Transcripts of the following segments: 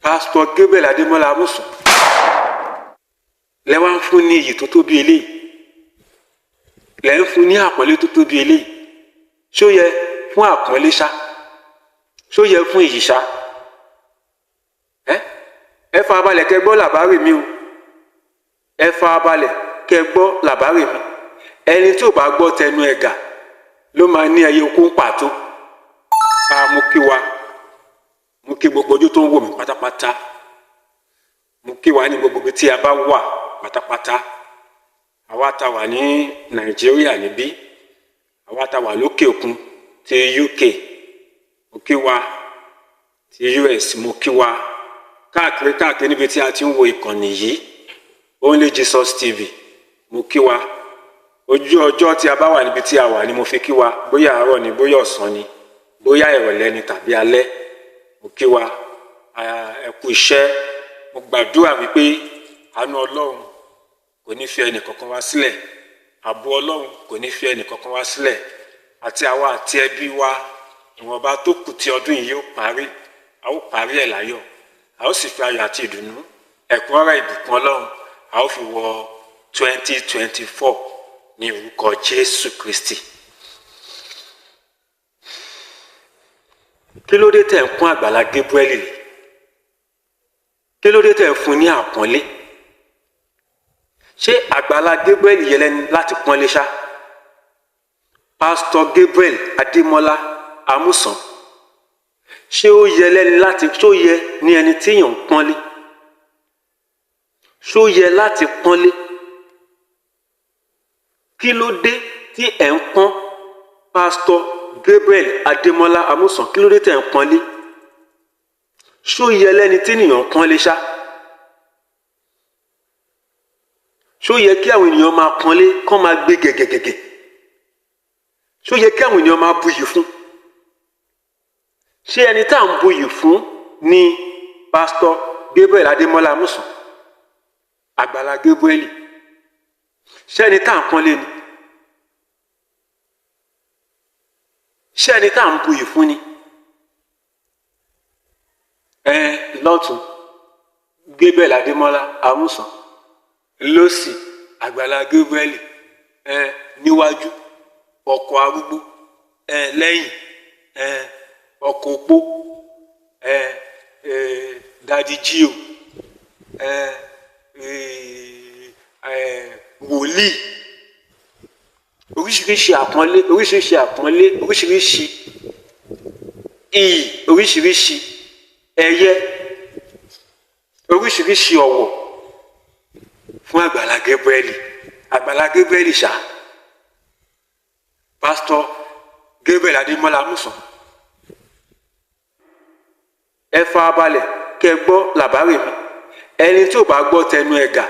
Pastor Gabriel Adémọ́lá Amusan lẹ wá ń fún ní iyì tó tóbi eléyìí, lẹ ń fún ní àpọ́nlé tó tóbi eléyìí. Ṣó yẹ fún àpọ́nlé ṣá? Ṣó yẹ fún iyì ṣá? Ẹ farabalẹ̀ kẹ́ gbọ́ làbárè mi o, ẹ farabalẹ̀ kẹ́ gbọ́ làbárè mi. Ẹni tí ò bá gbọ́ tẹnu ẹ̀gà ló máa ní ẹyẹ okó ń pàtó. Mo kí wa, mo kí gbogbo ojú tó ń wò mí pátápátá, mo kí wa ní gbogbo ibi tí a bá wà pátápátá. Àwa tá wà ní Nàìjíríà níbí, àwa tá wà lókè òkun ti UK, mo kí wa, ti US, mo kí wa káàkiri níbi tí a ti ń wo ìkànnì yìí, Only Jesus TV, mo kí wa. Ojú ọjọ́ tí a bá wà níbi tí a wà ni mo fi kí wa, bóyá àárọ̀ ni, bóyá ọ̀sán ni, bóyá ìrọ̀lẹ́ ni tàbí alẹ́, mo kí wa. Ẹ kú iṣẹ́. Mo gbàdúrà wípé àánú Ọlọ́run kò ní fi ẹnì kankan wá sílẹ̀, ààbò Ọlọ́run kò ní fi ẹnì kankan wá sílẹ̀, àti àwa àti ẹbí wa. Ìwọ̀nba tó kù tí ọdún yìí yóò parí, a ó parí ẹ̀ láyọ̀, a ó sì fi ayọ̀ àti ìdùnnú, ẹ̀kúnrẹ́rẹ́ ìbùkún Ọlọ́run a ó fi wọ 2024 ní orúkọ Jésù Kristi. Kí ló dé tẹ̀ ń kún Agbala Gabriel lè? Kí ló dé tẹ̀ ń fún ní àpọ́nlé? Ṣé Agbala Gabriel yẹ lẹ́ni láti pọ́nlé ṣá? Pastor Gabriel Adémọ́lá Amusan, ṣé ó yẹ lẹ́ni láti, ṣó yẹ ní ẹni tí èèyàn ń pọ́nlé? Ṣó yẹ láti pọ́nlé? Kí ló dé tí ẹ̀ ń pọ́n Pastor Gabriel Adémọ́lá Amusan? Kí ló dé tẹ̀ ń pọ́nlé? Ṣó yẹ lẹ́ni tí ènìyàn ń pọ́nlé ṣá? Ṣó yẹ kí àwọn ènìyàn máa pọ́nlé, kán máa gbé gẹ̀gẹ̀gẹ̀gẹ̀? Ṣó yẹ kí àwọn ènìyàn máa buyì fún? Ṣé ẹni tá à ń buyì fún ni Pastor Gabriel Adémọ́lá Amusan, Agbala Gabriel? Ṣé ẹni tá à ń pọ́nlé ni? Ṣé ẹni tá à ń buyì fún ni? Lọ́tùn Gabriel Adémọ́lá Amusan, lósì Agbala Gabriel, níwájú ọkọ̀ arúgbó, lẹ́yìn ọkọ̀ opó, Daddy Gio, wòlíì, oríṣiríṣi àpọ́nlé, oríṣiríṣi iyì, oríṣiríṣi ẹ̀yẹ, oríṣiríṣi ọ̀wọ̀ fún Agbala Gabriel. Agbala Gabriel ṣá? Pastor Gabriel Adémọ́lá Amusan, ẹ farabalẹ̀ kẹ́ gbọ́ làbárè mi. Ẹni tí ò bá gbọ́ tẹnu ẹ̀gà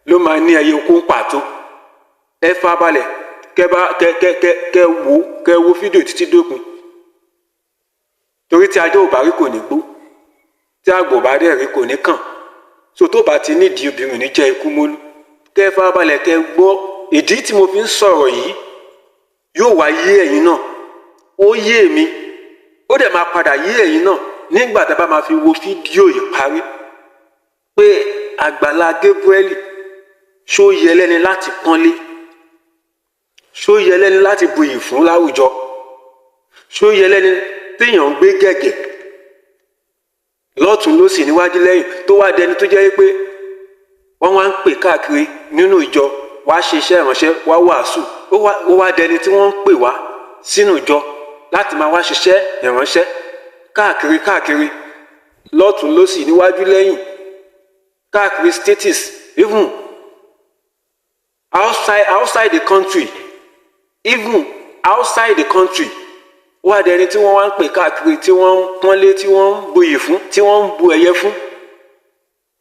ló máa ní ẹyẹ okó ń pàtó. Ẹ farabalẹ̀ kẹ́ wo fídíò títí dópin, torí tí ajá ò bá rí kò ní gbó, tí àgbò bá dẹ̀ rí kò ní kàn. So tó bá ti nídìí obìnrin ní jẹ́ ikú mólú. Kẹ́ farabalẹ̀ kẹ́ gbọ́. Ìdí tí mo fi ń sọ̀rọ̀ yìí yóò wá yé ẹ̀yin náà, ó yé mi, ó dẹ̀ máa padà yé ẹ̀yin náà nígbà tá a bá máa fi wo fídíò yìí parí, pé Agbala Gabriel ṣó yẹ lẹ́ni láti pọ́nlé? Ṣó yẹ lẹ́ni láti buyì fún láwùjọ? Ṣó yẹ lẹ́ni téèyàn ń gbé gẹ̀gẹ̀ lọ́tùn lósì níwájú lẹ́yìn, tó wá dẹni tó jẹ́ pé wọ́n wá ń pè káàkiri nínú ìjọ, wá ṣe iṣẹ́ ìránṣẹ́, wá wàásù, ó wá dẹni tí wọ́n ń pè wá sínú ìjọ láti máa wá ṣiṣẹ́ ìránṣẹ́ káàkiri lọ́tùn lósì níwájú lẹ́yìn, káàkiri states, even outside the country, even outside the country. Wá dẹni tí wọ́n wá ń pè káàkiri, tí wọ́n ń pọ́nlé, tí wọ́n ń buyì fún, tí wọ́n ń bu ẹ̀yẹ fún.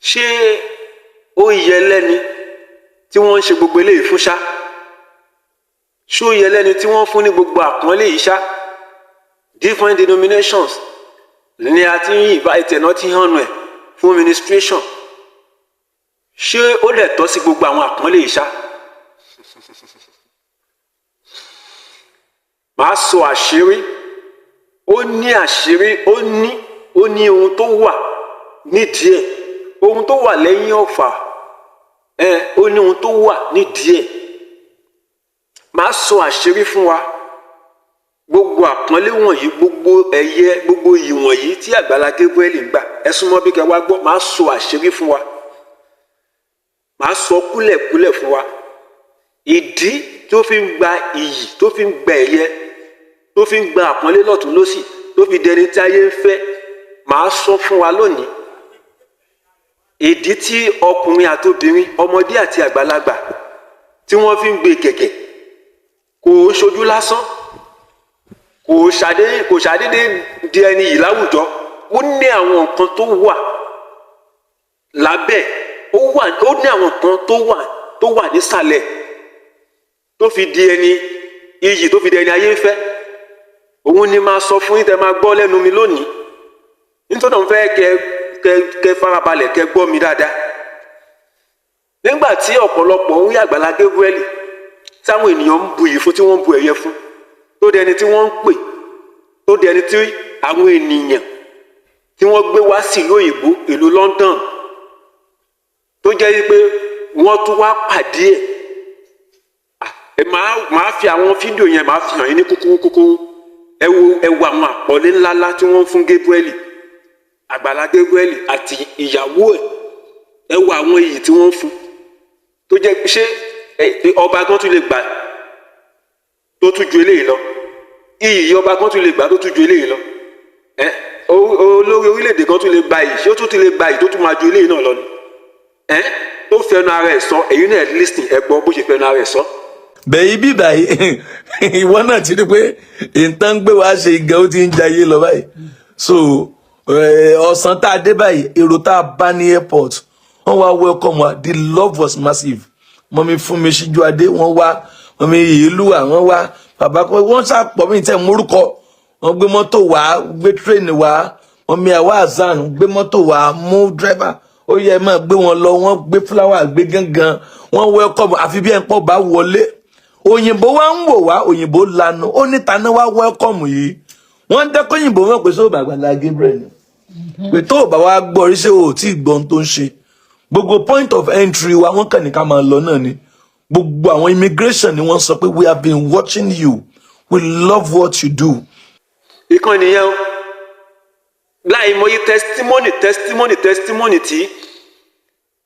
Ṣé ó yẹ lẹ́ni tí wọ́n ń ṣe gbogbo eléyìí fún ṣá? Ṣó yẹ lẹ́ni tí wọ́n fún ní gbogbo àpọ́nlé yìí ṣá? Different denominations ni a ti ń invite náà ti hàn ẹ̀ fún ministration. Ṣé ó lè tọ́ sí gbogbo àwọn àpọ́nlé yìí ṣá? Màá sọ àṣírí. Ó ní àṣírí, ó ní ohun tó wà nídìí ẹ̀, ohun tó wà lẹ́yìn ọ̀fà ó ní ohun tó wà nídìí ẹ̀. Màá sọ àṣírí fún wa. Gbogbo àpọ́nlé wọ̀nyí, gbogbo ẹ̀yẹ, gbogbo iyì wọ̀nyí tí Agbala Gabriel ń gbà, ẹ súnmọ́ bí kẹ́ wá gbọ́. Màá sọ àṣírí fún wa. Màá sọ kúlẹ̀kúlẹ̀ fún wa. Ìdí tó fi ń gba iyì, tó fi ń gba ẹ̀yẹ, tó fi ń gba àpọ́nlé lọ́tún lósì, tó fi dẹni tí ayé ń fẹ́, màá sọ fún wa lónìí. Ìdí tí ọkùnrin àti obìnrin, ọmọdé àti àgbàlagbà tí wọ́n fi ń gbé gẹ̀gẹ̀ kò ṣojú lásán, kò ṣàdédé di ẹni yìí láwùjọ. Ó ní àwọn nǹkan tó wà lábẹ́, ó ní àwọn nǹkan tó wà nísàlẹ̀ tó fi di ẹni iyì, tó fi di ẹni ayé ń fẹ́. Òun ni máa sọ fún yín, tẹ́ máa gbọ́ lẹ́nu mi lónìí. Nítorí òun fẹ́ kẹ́ farabalẹ̀, kẹ́ gbọ́ mi dáadáa. Nígbà tí ọ̀pọ̀lọpọ̀ ń rí Agbala Gabriel táwọn ènìyàn ń bu iyì fún, tí wọ́n ń bu ẹ̀yẹ fún, tó di ẹni tí wọ́n ń pè, tó di ẹni tí àwọn ènìyàn tí wọ́n gbé wá sí ìlú òyìnbó, ìlú London, tó jẹ́ pé wọ́n tún wá pàdé ẹ̀. Màá fi àwọn fídíò yẹn, màá fi hàn yín ní kúkúrú. Ẹ wo àwọn àpọ́nlé ńláńlá tí wọ́n fún Gabriel, Agbala Gabriel àti ìyàwó ẹ̀. Ẹ wo àwọn iyì tí wọ́n fún, tó jẹ́ ṣé ọba kan tún lè gbà tó tún ju eléyìí lọ. Iyì ọba kan tún lè gbà tó tún ju eléyìí lọ. Olórí orílẹ̀-èdè kan tún lè gba iyì, ṣé ó tún ti lè gba iyì tó tún máa ju eléyìí náà lọ ni? Tó fẹnu ara ẹ̀ sọ, èyí náà listen, ẹ gbọ́ bó ṣe fẹnu ara ẹ̀ sọ. Bẹ́ẹ̀ bí báyìí ìwọ náà ti rí pé ìtàn gbé wá ṣe ìgẹ̀ ó ti ń jayé lọ báyìí. So ọ̀sán tá a dé báyìí, èrò tá a bá ní airport wọ́n wá welcome wa. The love was massive. Mọ́mí Fúnmi Síjúadé wọ́n wá, mọ́mí Ìyélúwà wọ́n wá, bàbá kan wọ́n ṣàpọ̀ mí tẹ̀ mórúkọ. Wọ́n gbé mọ́tò wá, gbé train wá, mọ́mí àwa Azan gbé mọ́tò wá, mú driver. Ó yẹ máa gbé wọn lọ, wọ́n gbé flower, gbé gángan, wọ́n welcome àfi bí ẹ̀ ń pọ̀ bá wọlé. Òyìnbó wa ń wò wá, òyìnbó lanu, ó ní tàná wá welcome yìí. Wọ́n dẹ́kọ̀ òyìnbó mọ̀ pé sóò Agbala Gabriel pé tó bá wá gbọ́ rí ṣé o tí gbọ́n tó ń ṣe. Gbogbo point of entry wa wọ́n kàn ní ká máa lọ náà ni. Gbogbo àwọn immigration ni wọ́n sọ pé we have been watching you, we love what you do. Ìkànnì yẹn o, láì mọyì testimony tí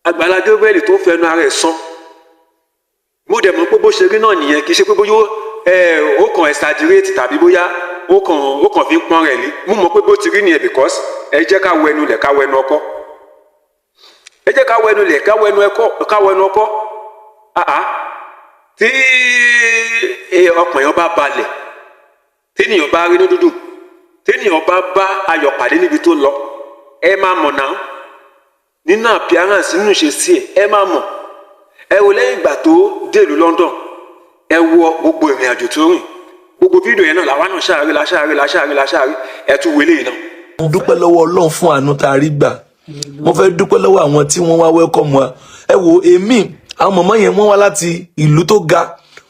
Agbala Gabriel tó fẹnu ara ẹ̀ sọ. Mo dẹ̀ mọ̀ pé bó ṣe rí náà nìyẹn, kì í ṣe pé bóyá ó kàn exaggerate tàbí bóyá ó kàn fi ń pọ́n rẹ̀ lé. Mo mọ̀ pé bó ti rí nìyẹn because ẹ jẹ́ ká wẹnu lẹ̀, ká wẹnu ọkọ́. Ẹ jẹ́ ká wẹnu lẹ̀, ká wẹnu ọkọ́. Tí ọkàn yẹn bá balẹ̀, tí ènìyàn bá rí ní dúdú, tí ènìyàn bá ayọ̀ pàdé níbi tó lọ, ẹ máa mọ̀ náà. Nínú appearance, nínú ìṣesí ẹ máa mọ̀. Ẹ wo lẹ́yìn ìgbà tó dé ìlú London, ẹ wo gbogbo ìrìn àjò tó rìn, gbogbo fídíò yẹn náà làwa náà ṣáàrí, ẹ tún wọlé yìí náà. Mo dúpẹ́ lọ́wọ́ Ọlọ́run fún àánú tá a rí gbà. Mo fẹ́ dúpẹ́ lọ́wọ́ àwọn tí wọ́n wá welcome wa. Ẹ wo èmi, àwọn mọ̀mọ́ yẹn wọ́n wá láti ìlú tó ga,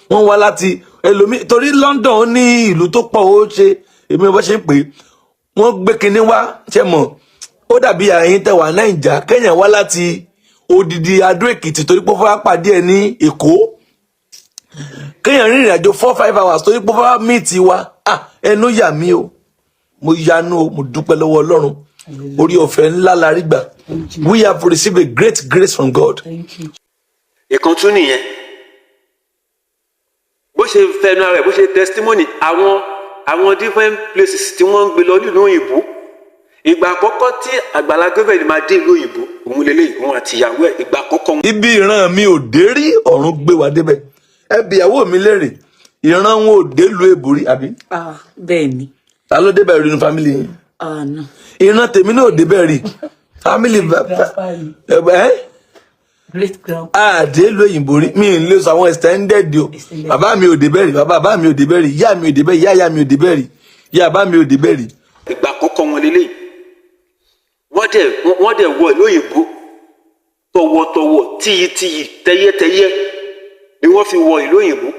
wọ́n wá láti ẹlòmí, torí London ní ìlú tó pọ̀ ó ṣe, èmi bó ṣe ń pè é, wọ́n gbé kinní wá, ṣe mọ̀, ó dàbí àyín tẹ̀wà Naija, Kenya wá láti odidi Adó Èkìtì torí pé ó fẹ́ pàdé ẹ ní Èkó. Kéèyàn rìnrìn àjò 4-5 hours torí pé ó fẹ́ meet wa. Ẹnu yà mí o, mo yanu o, mo dúpẹ́ lọ́wọ́ Ọlọ́run. Orí ọ̀fẹ́ ńlá la rí gbà. We have received a great grace from God. Ìkan tún nìyẹn. Bó ṣe fẹnu ara ẹ̀, bó ṣe testimony àwọn different places tí wọ́n ń gbé lọ nílùú òyìnbó. Ìgbà àkọ́kọ́ tí Agbala Gabriel máa dé ìlú òyìnbó, òun lélẹ́yìí, òun àti ìyàwó ẹ̀, ìgbà àkọ́kọ́. Ibi ìran mi ò dé rí, ọ̀run gbé wa débẹ̀. Ẹ bi ìyàwó mi léèrè, ìran wọn ò dé lu èbórí àbí? Bẹ́ẹ̀ ni. Ta ló débẹ̀ rí nínú family yín? No. Ìran tèmi náà ò débẹ̀ rí. Family Great grandpa. Àdé lu òyìnbó rí, mi ò lè sọ àwọn extended o. Bàbá mi ò débẹ̀ rí, bàbá mi ò débẹ̀ rí, ìyá mi ò débẹ̀ rí, ìyá mi ò débẹ̀ rí, ìyá bàbá mi ò débẹ̀ rí. Ìgbà àkọ́kọ́ wọn lélẹ́yìí. Wọ́n dẹ̀ wọ ìlú òyìnbó tọwọ́tọwọ́, tíyítíyí, tẹyẹ́tẹyẹ́ ni wọ́n fi wọ ìlú òyìnbó.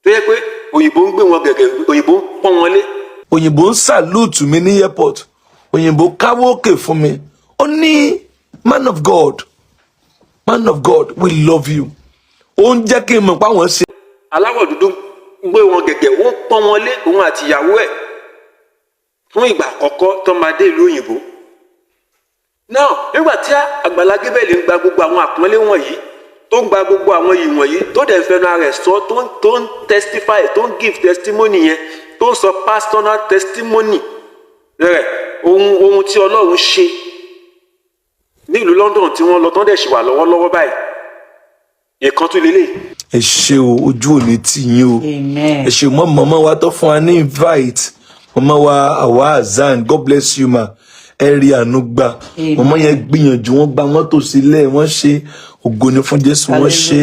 Tó yẹ pé òyìnbó ń gbé wọn gẹ̀gẹ̀, òyìnbó ń pọ́n wọn lé. Òyìnbó ń salute mi ní airport, òyìnbó káwọ́ òkè fún mi, ó ní man of God we love you. ó ń jẹ́ kí n mọ̀ pé àwọn ṣe. aláwọ̀ dúdú gbé wọn gẹ̀gẹ̀ ó ń pọ́n wọn lé òun àti ìyàwó ẹ̀ fún ìgbà àkọ́kọ́ tó máa dé ìlú òyìnbó. náà nígbà tí Agbala Gabriel ń gba gbogbo àwọn àpọ́nlé wọ̀nyí tó ń gba gbogbo àwọn iyì wọ̀nyí tó dẹ̀ fẹnu ara ẹ̀ sọ tó ń testify tó ń give testimony yẹn tó ń sọ personal testimony rẹ̀ ohun tí Ọlọ́run ṣe ní ìlú London tí wọ́n lọ tán dẹ̀ ṣì wà lọ́wọ́lọ́wọ́ báyìí ìkan tún lélẹ̀. ẹ ṣe o ojú ò ní tì yín o ẹ ṣe mọ́ wa tó fún wa ní invite mọ́mọ́ wa àwa Azan God bless you ma ẹ rí àánú gbà mọ́mọ́ yẹn gbìyànjú wọ́n gba mọ́tò sílẹ̀ wọ́n ṣe ògo ni fún Jésù wọ́n ṣe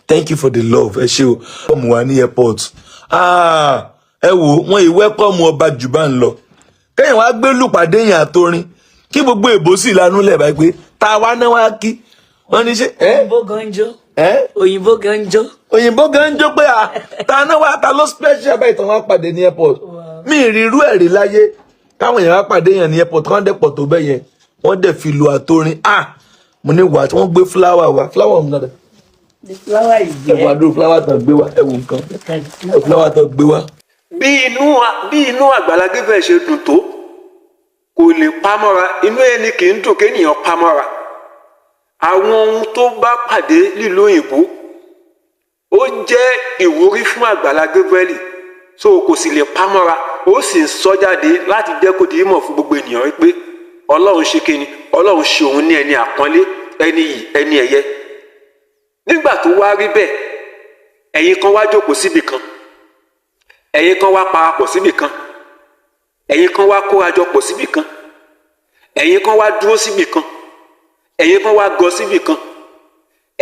thank you for the love ẹ ṣe o welcome wa ní airport ẹ wò wọ́n yìí welcome ọba jù bá ń lọ kẹ́yìn wá gbé lùpàdé yẹn àtorin kí gbogbo èbó sì lanú lẹ̀ báyìí pé tá a wá náà wá kí wọ́n ní ṣe. òyìnbó gan jó òyìnbó gan jó pé ta náà wá ta ló special báyìí tán wá pàdé ní airport mi ìrírú ẹ̀rí láyé káwọn èèyàn wá pàdé yẹn ní airport kán dẹ̀ pọ̀ tó bẹ́ẹ̀ yẹn wọ́n dẹ̀ fi lu àtorin mo ní wà tí wọ́n gbé flower wá flower mi náà. the flower is there. ẹ̀wọ̀n àdúró flower tán gbé wá ẹ̀wọ̀n nǹkan flower tán gbé wá. bí inú Agbala Gabriel ṣe dùn tó kò lè pamọ́ra inú ẹni kì í dùn kéèyàn pamọ́ra àwọn ohun tó bá pàdé lílo òyìnbó ó jẹ́ ìwúrí fún Agbala Gabriel so kò sì lè pamọ́ra ó sì ń sọ jáde láti jẹ́ kó di ìmọ̀ fún gbogbo ènìyàn wípé Ọlọ́run ṣe kíni Ọlọ́run ṣe òun ní ẹni àpọ́nlé ẹni yìí ẹni ẹ̀yẹ. nígbà tó wá rí bẹ́ẹ̀ ẹ̀yin kan wá jókòó síbì kan ẹ̀yin kan wá parapọ̀ síbì kan ẹ̀yin kan wá kórajọ pọ̀ síbì kan ẹ̀yin kan wá dúró síbì kan ẹ̀yin kan wá gọ síbì kan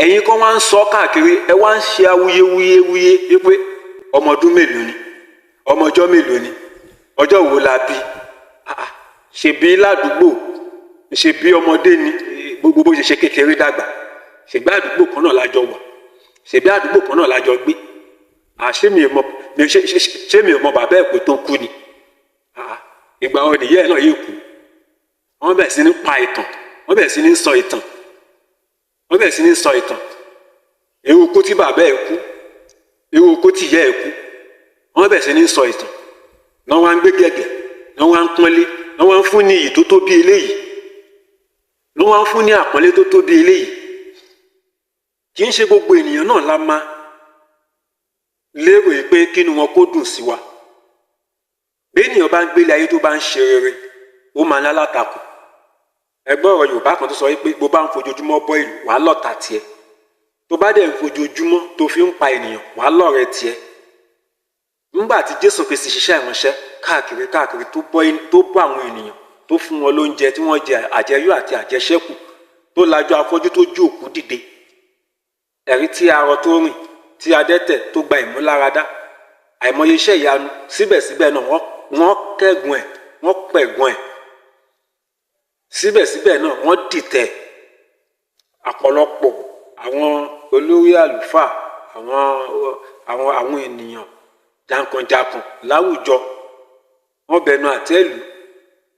ẹ̀yin kan wá ń sọ káàkiri ẹ wá ń ṣe awuyewuyewuye wípé ọmọ ọdún mélòó ni ọmọ ọjọ́ mélòó ni ọjọ́ wo la bí ṣebí ládùúgbò ṣebí ọmọdé ni gbogbo bó ṣe ṣe kékeré dàgbà ṣebí àdúgbò kan náà lájọ wà ṣebí àdúgbò kan náà lájọ gbé ṣé mi ò mọ bàbá ẹ̀ pé tó kú ni ìgbà wo nìyẹn náà yìí kú wọ́n bẹ̀rẹ̀ sí ní pa ìtàn wọ́n bẹ̀rẹ̀ sí ní sọ ìtàn wọ́n bẹ̀rẹ̀ sí ní sọ ìtàn irú kú tí bàbá ẹ̀ kú irú kú tí ìyá ẹ̀ kú wọ́n bẹ̀rẹ̀ sí ní sọ ìtàn náà wọ́n á ń gbé gẹ̀gẹ̀ náà wọ́n á ń pọ́nlé náà wọ́n á ń fún ní iyì tó tó bí eléyìí náà wọ́n á ń fún ní àpọ́nlé tó tó bí eléyìí kì í ṣe gbogbo ènìyàn náà la máa lérò pé kínú wọn kó dùn sí wa bí ènìyàn bá ń gbélé ayé tó bá ń ṣe rere ó máa ní alátakò ẹgbẹ́ ọ̀rọ̀ Yorùbá kan tó sọ wípé bó bá ń fojoojúmọ́ bọ́ ìlú wàá lọ́ta tiẹ̀ tó bá dẹ̀ ń fojoojúmọ́ tó fi ń pa ènìyàn wàá lọ́rẹ̀ tiẹ̀ nígbà tí Jésù Kristi ṣiṣẹ́ ìránṣẹ́ káàkiri tó bọ́ àwọn ènìyàn tó fún wọn lóúnjẹ tí wọ́n jẹ àjẹyó àti àjẹṣẹ́kù tó lajú afọ́jú tó jú òkú dìde ẹ̀rí tí arọ tó rìn tí adẹ́tẹ̀ tó gba ìmúláradá àìmọye iṣẹ́ ìyanu síbẹ̀síbẹ̀ náà wọ́n kẹ́gùn ẹ̀ wọ́n pẹ̀gùn ẹ̀ síbẹ̀síbẹ̀ náà wọ́n dìtẹ̀ àpọ̀lọpọ̀ àwọn olórí àlùfáà àwọn ènìyàn jankan-jankan láwùjọ wọ́n bẹnu àtẹ́lù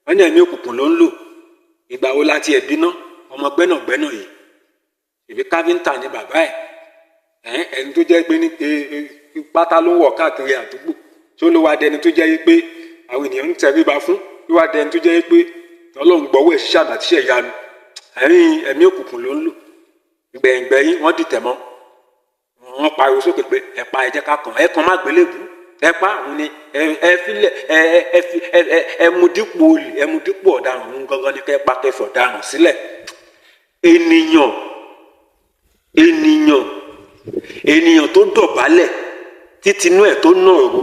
wọ́n ní ẹ̀mí òkùnkùn ló ń lò ìgbà wo láti ẹ̀bí ná ọmọ gbẹ́nàgbẹ́nà yìí ìbí káfíńtà ni bàbá ẹ̀ ẹni tó jẹ́ pé ní pátá ló ń wọ̀ káàkiri àdúgbò tí ó ló wá dẹni tó jẹ́ pé àwọn ènìyàn ń tẹríba fún ló wá dẹni tó jẹ́ pé Ọlọ́run gbọ́wọ́ ẹ̀ ṣiṣẹ́ àbàtíṣẹ́ ìyanu ẹ̀mí òkùnkùn ló ń lò gbẹ̀yìngbẹ̀yìn wọ́n dìtẹ̀ mọ́ wọ́n pariwo sókè pé ẹ̀pa ẹ̀jẹ̀ ká kàn ẹ̀kan má gbélébùú ẹ̀pa òun ni ẹ filẹ̀ ẹ mú dípò olè ẹ mú dípò ọ̀daràn òun gangan ni kẹ́ pa kẹfì ọ̀daràn sílẹ̀ ènìyàn tó dọ̀bálẹ̀ títinú ẹ̀ tó nà òru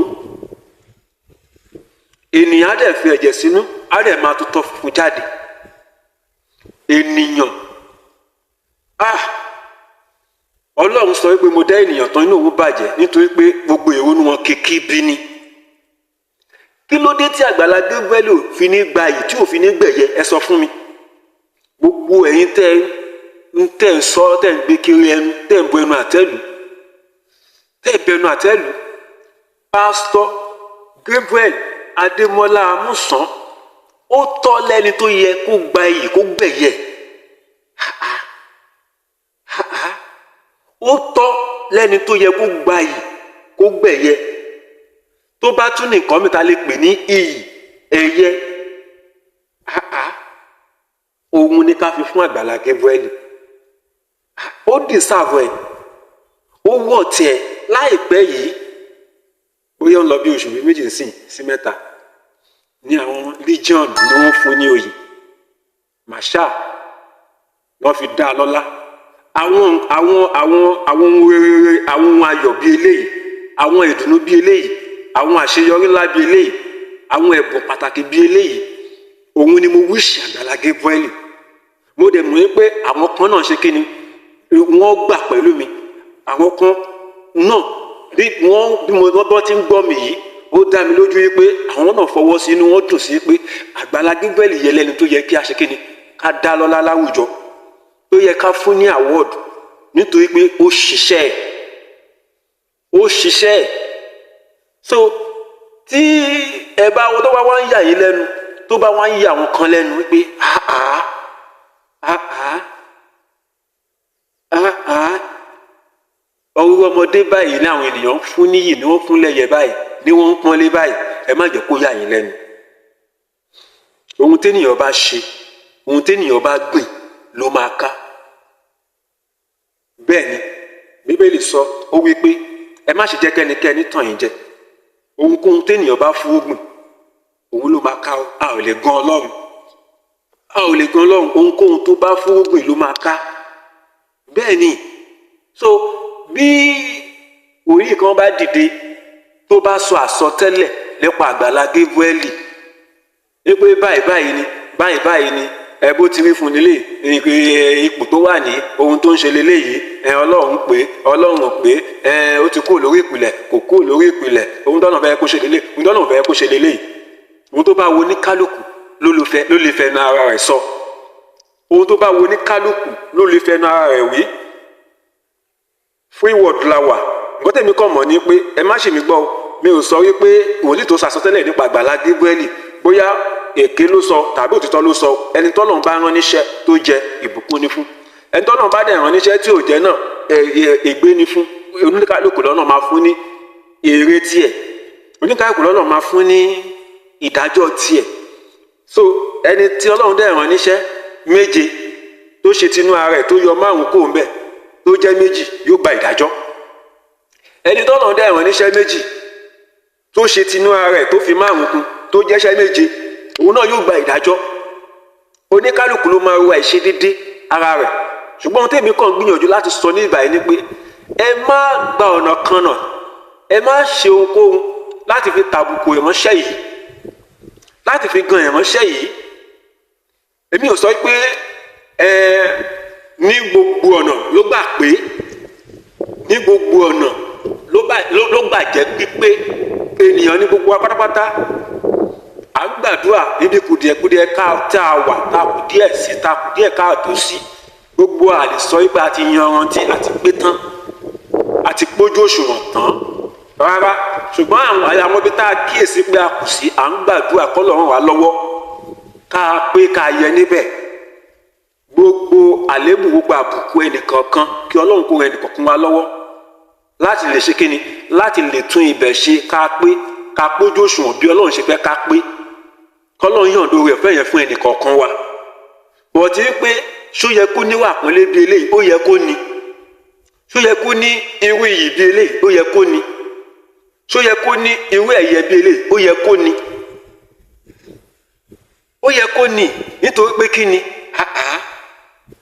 ènìyàn á dẹ̀ fi ẹ̀jẹ̀ sínú á dẹ̀ máa tutọ́ fún jáde ènìyàn Ọlọ́run sọ wípé mo dá ènìyàn tán inú òun bàjẹ́ nítorí pé gbogbo ìrònú wọn kékeré bí ni kí ló dé tí Agbala Gabriel fi ní gba yìí tí ò fi ní gbẹ̀yẹ ẹ sọ fún mi gbogbo ẹ̀yin tẹ́ ń sọ tẹ́ ń gbé kiri ẹnu tẹ́ ń bu ẹnu àtẹ́lù pásítọ̀ Gabriel Adémọ́lá Amúsàn ó tọ́ lẹ́ni tó yẹ kó gba iyì kó gbẹ̀yẹ ó tọ́ lẹ́ni tó yẹ kó gba iyì kó gbẹ̀yẹ tó bá tún ní nǹkan mìta lè pè ní iyì ẹ̀yẹ òun ni ká fi fún Agbala Gabriel ó dìsáàvù ẹ̀ ó wọ̀ tiẹ̀ láìpẹ́ yìí bóyá ń lọ bí oṣù méjì sí mẹ́ta ní àwọn legion ni wọ́n fún ní oyè marshal wọ́n fi dá a lọ́lá àwọn ohun rere àwọn ohun ayọ̀ bíi eléyìí àwọn ìdùnnú bíi eléyìí àwọn àṣeyọrí ńlá bíi eléyìí àwọn ẹ̀bùn pàtàkì bíi eléyìí òun ni mo wíṣì Agbala Gabriel mo dẹ̀ mọ̀ pé àwọn kan náà ṣe kíni wọ́n gbà pẹ̀lú mi àwọn kan náà bí mo bọ́ ti ń gbọ́ mi yìí ó dá mi lójú yìí pé àwọn náà fọwọ́ sí inú wọn dùn sí pé Agbala Gabriel yẹ lẹ́ni tó yẹ kí a ṣe kíni ká dá lọ́lá láwùjọ tó yẹ ká fún ní award nítorí pé ó ṣiṣẹ́ so tí ẹ bá tó bá wá ń yà yín lẹ́nu tó bá wá ń yà àwọn kan lẹ́nu wípé ọwọ́ ọmọdé báyìí ní àwọn ènìyàn fún níyì ni wọ́n fún lẹ́yẹ báyìí ni wọ́n ń pọ́nlé báyìí ẹ má jẹ́ kó yà yín lẹ́nu ohun téèyàn bá ṣe ohun téèyàn bá gbìn ló máa ká bẹ́ẹ̀ ni Bíbélì sọ ó wí pé ẹ má ṣe jẹ́ kẹ́nikẹ́ni tàn yín jẹ ohunkóhun téèyàn bá fúrúgbìn òun ló máa ká a ò lè gan Ọlọ́run ohunkóhun tó bá fúrúgbìn ló máa ká bẹ́ẹ̀ ni so bí orí kan bá dìde tó bá sọ àsọtẹ́lẹ̀ nípa Agbala Gabriel pé báyìí ni ẹ bó ti rí fún nílé ipò tó wà ní ohun tó ń ṣe leléyìí Ọlọ́run pé ó ti kúrò lórí ìpìlẹ̀ kò kúrò lórí ìpìlẹ̀ ohun tọ́nà fẹ́ kó ṣe leléyìí ohun tó bá wo ní kálukú ló lè fẹnu ara rẹ̀ sọ ohun tó bá wo ní kálukú ló lè fẹnu ara rẹ̀ wí free word la wà nǹkan tèmi kàn mọ̀ ni pé ẹ má ṣe mí gbọ́ mi ò sọ wípé wòlíì tó sàsọtẹ́lẹ̀ nípa Agbala Gabriel bóyá èké ló sọ tàbí òtítọ́ ló sọ ẹni tọ́lọ́run bá rán níṣẹ́ tó jẹ ìbùkún ni fún ẹni tọ́lọ́run bá dẹ̀ rán níṣẹ́ tí ò jẹ náà ègbé ni fún oníkálùkù lọ́nà máa fún ní èrè tiẹ̀ oníkálùkù lọ́nà máa fún ní ìdájọ́ tiẹ̀ so ẹni tí Ọlọ́run dẹ̀ rán níṣẹ́ méje tó ṣe tinú ara ẹ̀ tó yọ 5 kó ń bẹ̀ tó jẹ́ 2 yóò gba ìdájọ́ ẹni tọ́lọ́run dẹ̀ rán níṣẹ́ 2 tó ṣe tinú ara ẹ̀ tó fi 5 kún tó jẹ́ṣẹ́ 7 òun náà yóò gba ìdájọ́ oníkálùkù ló máa ro àìṣe déédé ara rẹ̀ ṣùgbọ́n ohun tèmi kàn gbìyànjú láti sọ ní ìbàyẹn ni pé ẹ má gba ọ̀nà kan náà ẹ má ṣe ohunkóhun láti fi tàbùkù ìránṣẹ́ yìí láti fi gan ìránṣẹ́ yìí èmi ò sọ pé ní gbogbo ọ̀nà ló gbà pé ní gbogbo ọ̀nà ló gbà jẹ́ pípé ènìyàn ní gbogbo wa pátápátá à ń gbàdúrà níbi kùdìẹ̀kùdìẹ̀ tá a wà tá a kù díẹ̀ sí tá a kù díẹ̀ káàtó sí gbogbo àlè sọ wípé a ti yanrantí àti pé tán àti pójú òṣùwọ̀n tán rárá ṣùgbọ́n àwọn ibi tá a kíyèsí pé a kù sí à ń gbàdúrà k'Ọlọ́run wá lọ́wọ́ ká a pé ká a yẹ níbẹ̀ gbogbo àléébù gbogbo àbùkù ẹnìkọ̀ọ̀kan kí Ọlọ́run kó ràn ẹnìkọ̀ọ̀kan wá lọ́wọ́ láti lè ṣe kíni láti lè tún ibẹ̀ ṣe ká a pé ká pójú òṣùwọ̀n bí Ọlọ́run ṣe fẹ́ ká pé k'Ọlọ́run yọ̀ǹda oore ọ̀fẹ́ yẹn fún ẹnìkọ̀ọ̀kan wa bọ̀tí pé ṣó yẹ kó níwà pọ́nlé bí eléyìí ó yẹ kó ní ṣó yẹ kó ní irú iyì bí eléyìí ó yẹ kó ní ṣó yẹ kó ní irú ẹ̀yẹ bí eléyìí ó yẹ kó ní ó yẹ kó ní nítorí pé kí ni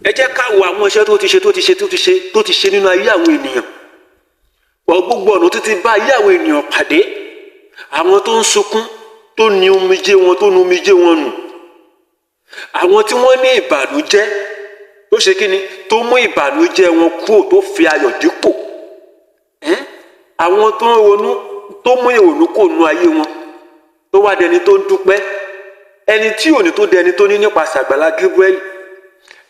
ẹ jẹ́ ká wo àwọn iṣẹ́ tó ti ṣe nínú ayé àwọn ènìyàn gbogbo ọ̀nà tó ti bá ayé àwọn ènìyàn pàdé àwọn tó ń sunkún tó ní omijé wọn tó nu omijé wọn nù àwọn tí wọ́n ní ìbànújẹ́ tó ṣe kí ni tó mú ìbànújẹ́ wọn kúrò tó fi ayọ̀ dípò àwọn tó ń ronú tó mú ìrònú kò nu ayé wọn tó wá dẹni tó ń dúpẹ́ ẹni tí ò ní tó dẹni tó ní nípasẹ̀ Agbala Gabriel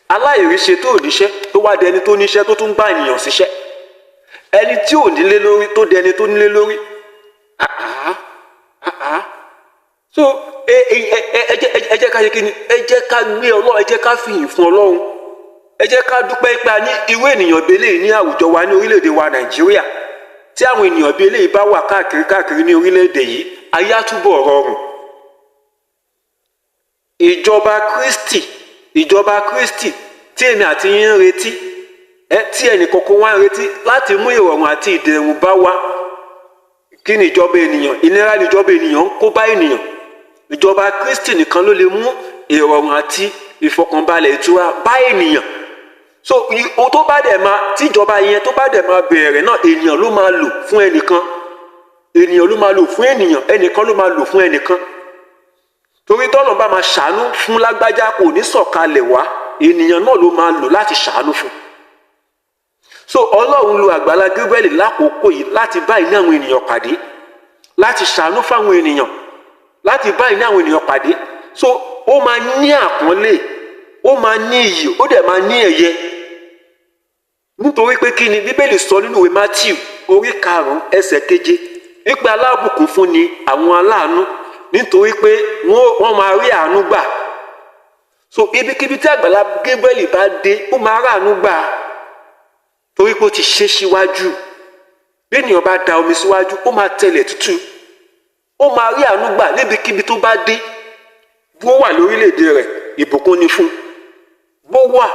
aláìríṣẹ́ tó níṣẹ́ tó wá dẹni tó níṣẹ́ tó tún bá ènìyàn síṣẹ́ ẹni tí ò nílé lórí tó dẹni tó nílé lórí so ẹ jẹ́ ká ṣe kí ni, ẹ jẹ́ ká gbé Ọlọ́run, ẹ jẹ́ ká fìyìn fún Ọlọ́run, ẹ jẹ́ ká dúpẹ́ pé a ní irú ènìyàn bíi eléyìí ní àwùjọ wa ní orílẹ̀-èdè wa Nàìjíríà. Tí àwọn ènìyàn bíi eléyìí bá wà káàkiri ní orílẹ̀-èdè yìí, ayé á túbọ̀ rọrùn. Ìjọba Kristi tí èmi àti yín ń retí, tí ẹnì kọ̀ọ̀kan wá ń retí láti mú ìrọ̀rùn àti ìdẹ̀rùn bá wa. Kí ni ìjọba ènìyàn? Ìnira ni ìjọba ènìyàn ń kó bá ènìyàn. Ìjọba Kristi nìkan ló lè mú ìrọ̀rùn àti ìfọkànbalẹ̀ ìtura bá ènìyàn. So ohun tó bá dẹ̀ máa, tí ìjọba yẹn tó bá dẹ̀ máa bẹ̀rẹ̀ náà, ènìyàn ló máa lò fún ẹnìkan, ènìyàn ló máa lò fún ènìyàn, ẹnìkan ló máa lò fún ẹnìkan. Torí tọ́lọ́run bá máa ṣàánú fún lágbájá kò ní sọ̀kalẹ̀ wá, ènìyàn náà ló máa lò láti ṣàánú fún. So Ọlọ́run lo Agbala Gabriel lákòókò yìí láti bá ìní àwọn ènìyàn pàdé, láti ṣàánú fáwọn ènìyàn, láti bá ìní àwọn ènìyàn pàdé. So ó máa ní àpọ́nlé, ó máa ní iyì, ó dẹ̀ máa ní ẹ̀yẹ. Nítorí pé kí ni Bíbélì sọ nínú ìwé Matthew orí 5 ẹsẹ̀ 7 wípé alábùkún fún ni àwọn aláàánú, nítorí pé wọ́n máa rí àánú gbà. So ibikíbi tí Agbala Gabriel bá dé, ó máa rí àánú gbà, torí pé ó ti ṣe síwájú. Bí ènìyàn bá da omi síwájú, ó máa tẹ̀lẹ̀ tútù, ó máa rí àánú gbà níbikíbi tó bá dé. Bó wà lórílẹ̀-èdè rẹ̀, ìbùkún ni fún. Bó wà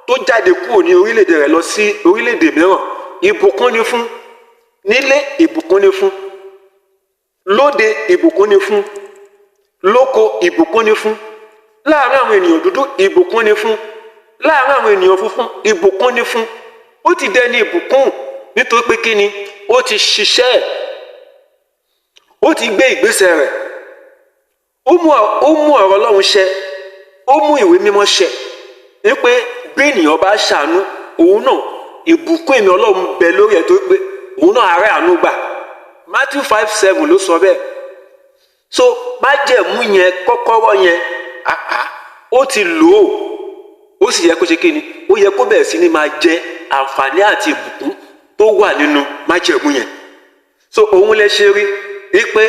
tó jáde kúrò ní orílẹ̀-èdè rẹ̀ lọ sí orílẹ̀-èdè mìíràn, ìbùkún ni fún. Nílé, ìbùkún ni fún. Lóde, ìbùkún ni fún. Lóko, ìbùkún ni fún. Láàárín àwọn ènìyàn dúdú, ìbùkún ni fún. Láàárín àwọn ènìyàn funfun, ìbùkún ni fún. Ó ti dẹni ìbùkún nítorí pé kí ni, ó ti ṣiṣẹ́ ẹ̀, ó ti gbé ìgbésẹ̀ rẹ̀, ó mú ọ̀rọ̀ Ọlọ́run ṣẹ, ó mú ìwé mímọ́ ṣẹ. Wípé bí ènìyàn bá ṣàánú, òun náà ìbùkún èmi Ọlọ́run bẹ lórí ẹ̀, tó pé òun náà àárẹ̀ àánú gbà. Matthew 5:7 ló sọ bẹ́ẹ̀. So májẹ̀mú yẹn, kọ́kọ́rọ́ yẹn, ó ti lò ó sì yẹ kó ṣe kí ni, ó yẹ kó bẹ̀rẹ̀ sí ní máa jẹ àǹfààní àti ìbùkún tó wà nínú májẹ̀mú yẹn. So òun lè ṣe rí wípé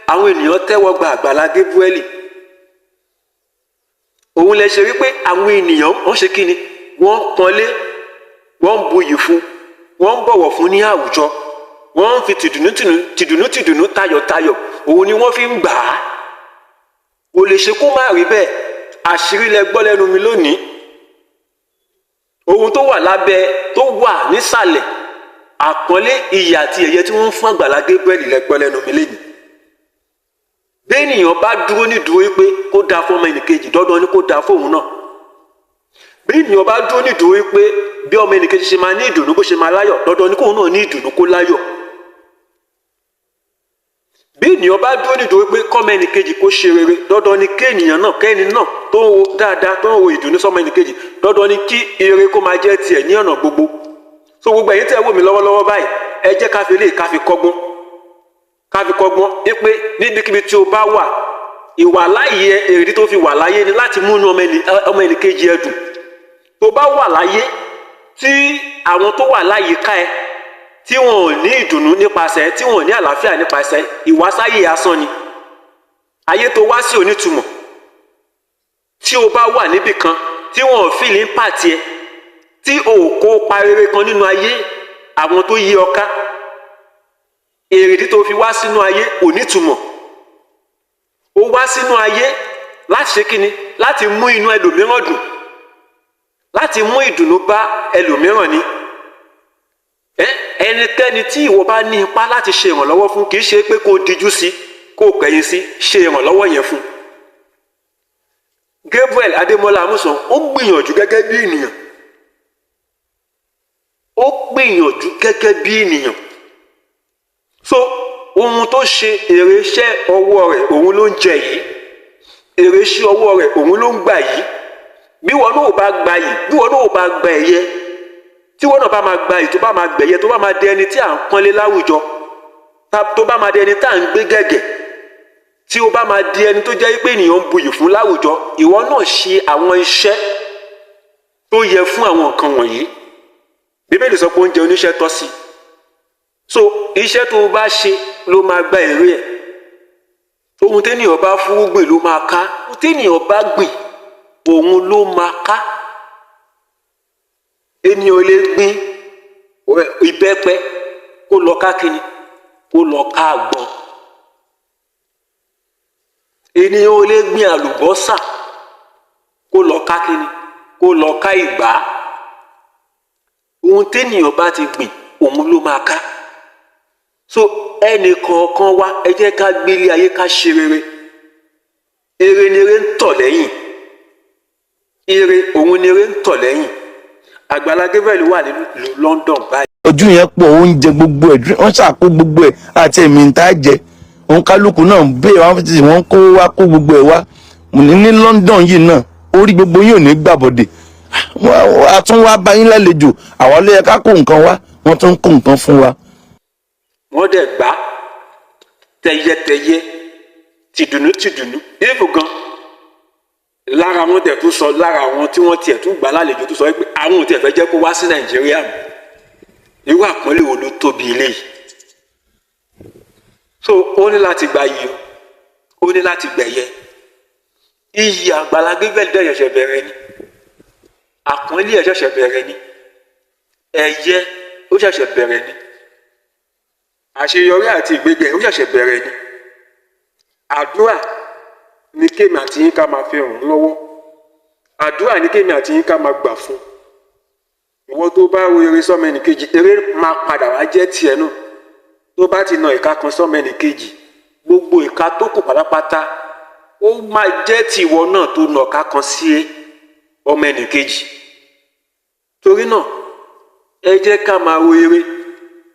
àwọn ènìyàn tẹ́wọ́ gba Agbala Gabriel. Òun lè ṣe wípé àwọn ènìyàn wọ́n ṣe kí ni, wọ́n pọ́nlé, wọ́n ń buyì fún, wọ́n ń bọ̀wọ̀ fún ní àwùjọ, wọ́n ń fi tìdùnnú tayọ̀tayọ̀, òun ni wọ́n fi ń gbà á. Kò lè ṣe kó má rí bẹ́ẹ̀. Àṣírí lẹ gbọ́ lẹ́nu mi lónìí. Ohun tó wà lábẹ́, tó wà nísàlẹ̀, àpọ́nlé, iyì àti ẹ̀yẹ tí wọ́n ń fún Agbala Gabriel lẹ gbọ́ lẹ́nu mi lénìí. Bí ènìyàn bá dúró nídúró wípé kó dáa fún ọmọ ẹnìkejì, dandan ni kó dáa fóun náà. Bí ènìyàn bá dúró nídúró wípé bí ọmọ ẹnìkejì ṣe máa ní ìdùnnú, bó ṣe máa láyọ̀, dandan ni kóun náà ní ìdùnnú kó láyọ̀. Bí ènìyàn bá dúró nídúró wípé kọ́mọ ẹnìkejì kó ṣe rere, dandan ni kéènìyàn náà, kẹ́ni náà tó ń wo dáadáa, tó ń wo ìdùnnú sọ́mọ ẹnìkejì, dandan ni kí ire kó máa jẹ́ tiẹ̀ ní ọ̀nà gbogbo. So gbogbo ẹ̀yin tẹ́ wò mí lọ́wọ́lọ́wọ́ báyìí, ẹ jẹ́ ká fi eléyìí ká fi kọ́gbọ́n wípé níbikíbi tí o bá wà, ìwà láyé èrèdí tó fi wà láyé ni láti múnú ọmọ ẹnìkejì ẹ dùn. Tó bá wà láyé tí àwọn tó wà láyìíká ẹ tí wọn ò ní ìdùnnú nípasẹ̀, tí wọn ò ní àlàáfíà nípasẹ̀, ìwásáyé asán ni. Ayé tó wá sí onítùmọ̀. Tí o bá wà níbì kan tí wọn ò fìlì ń pàtì ẹ, tí o ò kópa rere kan nínú ayé àwọn tó yí ọ ká, èrèdí tó fi wá sínú ayé kò nítumọ̀. Ó wá sínú ayé láti ṣe kíni, láti mú inú ẹlòmíràn dùn, láti mú ìdùnnú bá ẹlòmíràn ni. Ẹnikẹ́ni tí ìwọ bá ní ipá láti ṣe ìrànlọ́wọ́ fún, kì í ṣe pé kó dijú sí, kó kẹ̀yìn sí, ṣe ìrànlọ́wọ́ yẹn fún. Gabriel Adémọ́lá Amusan ó gbìyànjú gẹ́gẹ́ bí ènìyàn. Ó gbìyànjú gẹ́gẹ́ bí ènìyàn. So ohun tó ṣe, èrè iṣẹ́ ọwọ́ rẹ̀ òun ló ń jẹ yìí, èrè iṣẹ́ ọwọ́ rẹ̀ òun ló ń gbà yìí. Bí wọn náà bá gba yìí, bí wọn náà bá gba ẹ̀yẹ, tí wọn náà bá máa gba yìí, tó bá máa gbẹ̀yẹ, tó bá máa di ẹni tí à ń pọ́nlé láwùjọ, tó bá máa di ẹni tá à ń gbé gẹ̀gẹ̀, tí ó bá máa di ẹni tó jẹ́ pé ènìyàn ń buyì fún láwùjọ, ìwọ náà ṣe àwọn iṣẹ́ tó yẹ fún àwọn nǹkan wọ̀nyí. Bíbélì sọ pé oúnjẹ oníṣẹ́ tọ́ sí. So iṣẹ́ tó o bá ṣe ló máa gba èrè ẹ̀. ohun téèyàn bá fúrúgbìn ló máa ká, ohun téèyàn bá gbìn òun ló máa ká. Ènìyàn lè gbìn ìbẹ́pẹ kó lọ ká kíni, kó lọ ká àgbọn. Ènìyàn ò lè gbìn àlùbọ́sà kó lọ ká kíni, kó lọ ká ìgbá. Ohun téèyàn bá ti gbìn òun ló máa ká. So ẹnì kọ̀ọ̀kan wa ẹ jẹ́ ká gbélé ayé ká ṣe rere. Ire ni ire ń tọ̀ lẹ́yìn. Ire òun ni ire ń tọ̀ lẹ́yìn. Agbala Gabriel wà ní London báyìí. ojú yẹn pọ̀ oúnjẹ gbogbo ẹ̀ wọ́n ṣàkó gbogbo ẹ̀ àti ẹ̀mí ń tá jẹ òun kálukú náà ń bèèrè wọn fi wọ́n kó wá kó gbogbo ẹ̀ wá ní London yìí náà orí gbogbo yìí ò ní gbàbọ̀dè a tún wá bá yín lálejò àwọn ló yẹ ká kó nǹkan wá wọ́n tún kó nǹkan fún wa. Wọ́n dẹ̀ gbá tẹyẹtẹyẹ tìdùnnú èèfù gan lára wọn tẹ̀ tún sọ lára àwọn tí wọ́n tiẹ̀ tún gbà lálejò tún sọ pé àwọn ò tiẹ̀ fẹ́ jẹ́ kó wá sí Nàìjíríà mọ́. Irú àpọ́nlé wo ló tóbi eléyìí? So ó ní láti gba iyì, ó ní láti gbẹ̀yẹ. Iyì Agbala Gabriel dẹ̀ ṣẹ̀ṣẹ̀ bẹ̀rẹ̀ ni, àpọ́nlé ẹ̀ ṣẹ̀ṣẹ̀ bẹ̀rẹ̀ ni, ẹ̀yẹ ó ṣẹ̀ṣẹ̀ bẹ̀rẹ̀ ni, àṣeyọrí àti ìgbéga ó ṣẹ̀ṣẹ̀ bẹ̀rẹ̀ ni. Àdúrà ní kémi àti yín ká máa fi ràn lọ́wọ́. Àdúrà ní kémi àti yín ká máa gbà fún. Ìwọ tó bá ro eré sọ́mọ ẹnìkejì, eré máa padà wá jẹ́ tiẹ̀ náà. Tó bá ti na ìka kan sọ́mọ ẹnìkejì, gbogbo ìka tó kù pátápátá ó máa jẹ́ tìwọ náà tó na ìka kan sí ọmọ ẹnìkejì. Torí náà ẹ jẹ́ ká máa ro eré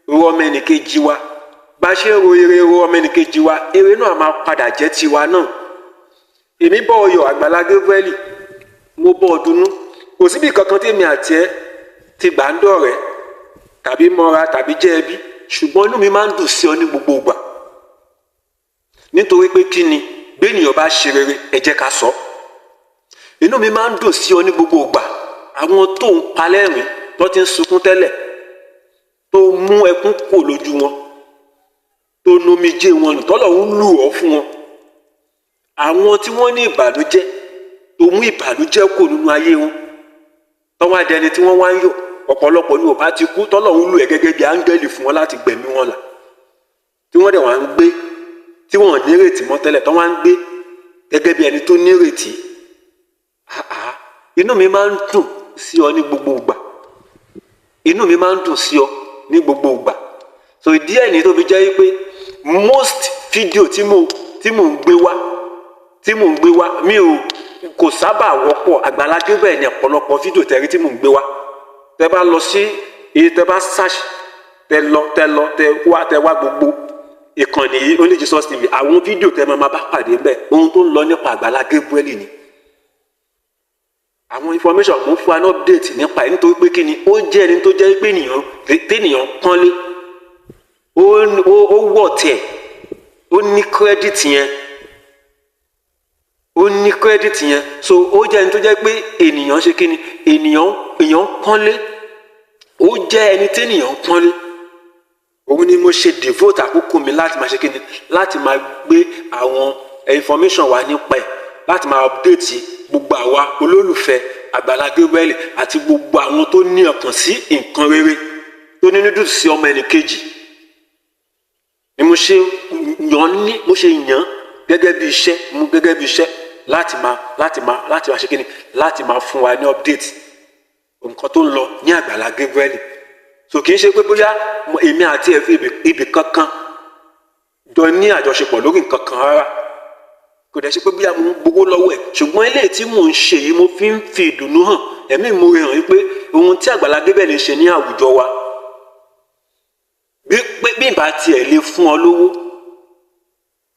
ro ọmọ ẹnìkejì wa. Bá ṣe ro eré ro ọmọ ẹnìkejì wa, eré náà máa padà jẹ́ tiwa náà. Èmi bọ́ ọyọ̀ Agbala Gabriel, mo bọ́ ọdúnú. Kò síbi kankan tèmi àti ẹ ti gbà ń dọ̀rẹ́ tàbí mọ́ra tàbí jẹ́ ẹbí, ṣùgbọ́n inú mi máa ń dùn sí ọ ní gbogbo ìgbà. Nítorí pé kí ni béèyàn bá ṣe rere ẹ jẹ́ ká sọ. Inú mi máa ń dùn sí ọ ní gbogbo ìgbà. Àwọn tó ń palẹ́rìn tó ti ń sunkún tẹ́lẹ̀, tó mú ẹkún kò lójú wọn, tó nomijé wọn nù tọ́lọ́run lù ọ́ fún wọn. Àwọn tí wọ́n ní ìbànújẹ́ tó mú ìbànújẹ́ kò nínú ayé wọn, tọ́wọ́ adẹni tí wọ́n wá ń yọ̀. Ọ̀pọ̀lọpọ̀ ni ò bá ti kú tọ́lọ́run lù ẹ́ gẹ́gẹ́ bí áńgẹ́lì fún wọn láti gbẹ̀mí wọn là, tí wọ́n dẹ̀ wá ń gbé tí wọ́n nírètí mọ́ tẹ́lẹ̀ tọ́ wá ń gbé gẹ́gẹ́ bí ẹni tó nírètí. Inú mi máa ń dùn sí ọ ní gbogbo ìgbà. Inú mi máa ń dùn sí ọ ní gbogbo ìgbà. So ìdí ẹ̀ ní tó fi jẹ́ pé most fídíò tí mò ń gbé wá mi ò kò sábà wọ́pọ̀. Agbala Gabriel ní ọ̀pọ̀lọpọ̀ fídíò tẹ́rí tí mò ń gbé wá. Tẹ́ bá lọ sí iye tẹ́ bá search tẹ́ wá gbogbo ìkànnì yìí Only Jesus TV, àwọn fídíò tẹ́ máa bá pàdé ńbẹ̀ ohun tó ń lọ nípa Agbala Gabriel ni. Àwọn information mo fún an update nípa ẹ̀ nítorí pé kí ni ó jẹ́ ẹni tó jẹ́ pé téèyàn pọ́nlé ó wọ̀ tẹ̀, ó ní credit yẹn, so ó jẹ́ ẹni tó jẹ́ pé ènìyàn ṣe kí ni ènìyàn pọ́nlé, ó jẹ́ ẹni téèyàn pọ́nlé. Òun ni mo ṣe devote àkókò mi láti máa ṣe kí ni láti máa gbé àwọn information wa nípa ẹ̀, láti máa update gbogbo àwa olólùfẹ́ Agbala Gabriel àti gbogbo àwọn tó ní ọkàn sí nǹkan rere, tó ní dídùn sí ọmọ ẹnìkejì. Ni mo ṣe yàn gẹ́gẹ́ bí iṣẹ́ láti máa ṣe kí ni láti máa fún wa ní update nǹkan tó ń lọ ní Agbala Gabriel. So kì í ṣe pé bóyá èmi àti ẹ fi ibì kankan jọ ní àjọṣepọ̀ lórí nǹkan kan rárá, kò dẹ̀ ṣe pé bóyá mo ń gbowó lọ́wọ́ ẹ̀, ṣùgbọ́n eléyìí tí mò ń ṣe yìí mo fi ń fi ìdùnnú hàn, ẹ̀mí ìmoore hàn wípé ohun tí Agbala Gabriel ń ṣe ní àwùjọ wa, bí ìbá tiẹ̀ lè fún ọ lówó,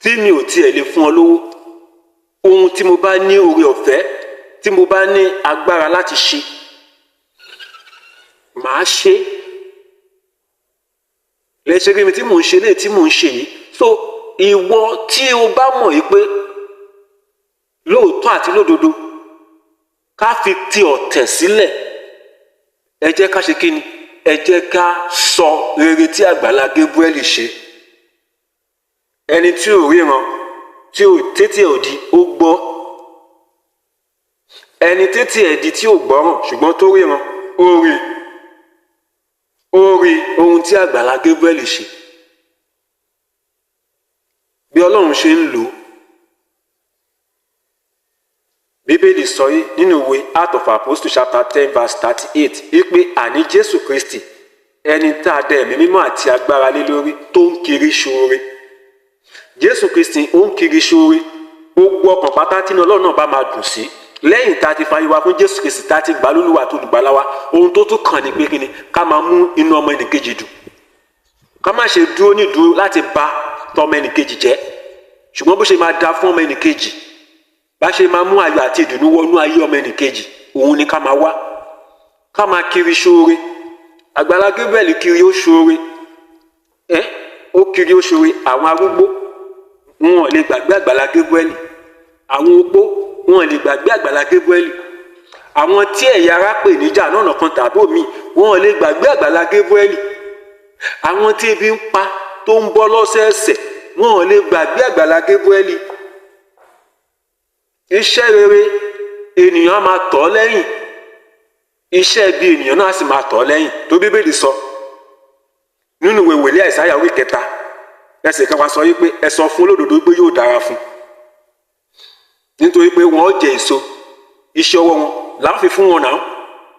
tí mi ò tiẹ̀ lè fún ọ lówó, ohun tí mo bá ní oore ọ̀fẹ́, tí mo bá ní agbára láti ṣe, màá ṣe. Lẹ́sẹ̀ rí mi tí mò ń ṣe léyìí tí mò ń ṣe yìí. So ìwọ tí o bá mọ̀ yìí pé lóòótọ́ àti lódodo ká fi ti ọ̀tẹ̀ sílẹ̀, ẹ jẹ́ ká ṣe kí ni, ẹ jẹ́ ká sọ rere tí Agbala Gabriel ṣe. Ẹni tí ò ríran tí ò tétí ẹ̀ ò di ó gbọ́, ẹni tétí ẹ̀ di tí ò gbọ́ràn ṣùgbọ́n tó ríran ó rí ohun tí Àgbàlá Gabriel ṣe, bí Ọlọ́run ṣe ń lò ó. Bíbélì sọ yìí nínú ìwé Acts of Apostles chapter 10 verse 38 wípé àní Jésù Kristi ẹni tá a dá ẹ̀mí mímọ́ àti agbára lé lórí tó ń kiri ṣoore. Jésù Kristi ó ń kiri ṣoore, gbogbo ọkàn pátá tí Ọlọ́run náà bá máa dùn sí lẹ́yìn tá a ti fàyè wa fún Jésù Kristi tá a ti gbà lólúwa àti olùgbàlà wa, ohun tó tún kàn ní pé kíni ká máa mú inú ọmọ ẹnìkejì dùn, ká má ṣe dúró nídúró láti bà tọmọ ẹnìkejì jẹ́, ṣùgbọ́n bó ṣe máa da fún ọmọ ẹnìkejì, bá ṣe máa mú ayọ̀ àti ìdùnnú wọnú ayé ọmọ ẹnìkejì, òun ni ká máa wá, ká máa kiri ṣoore. Àgbàlá Gabriel kiri ó ṣoore, ó kiri ó ṣoore. Àwọn arúgbó wọn ò lè gbàgbé Àgbàlá Gabriel, àwọn opó wọn ò lè gbàgbé Àgbàlá Gabriel, àwọn tí ẹ̀yà ara pè níjà lọ́nà kan tàbí òmíì wọn ò lè gbàgbé Àgbàlá Gabriel, àwọn tí ebi ń pa tó ń bọ́ lọ́sẹ̀ẹ̀sẹ̀ wọn ò lè gbàgbé Àgbàlá Gabriel. Iṣẹ́ rere ènìyàn á máa tọ̀ ọ́ lẹ́yìn, iṣẹ́ bí ènìyàn náà sì máa tọ̀ ọ́ lẹ́yìn. Tó Bíbélì sọ nínú ìwé wòlíì Àìsáyà orí 3 ẹsẹ̀ 1 sọ wípé ẹ sọ fún olódodo pé yóò dára fún, nítorí pé wọn ó jẹ èso iṣẹ́ ọwọ́ wọn láwọn fi fún wọn náà.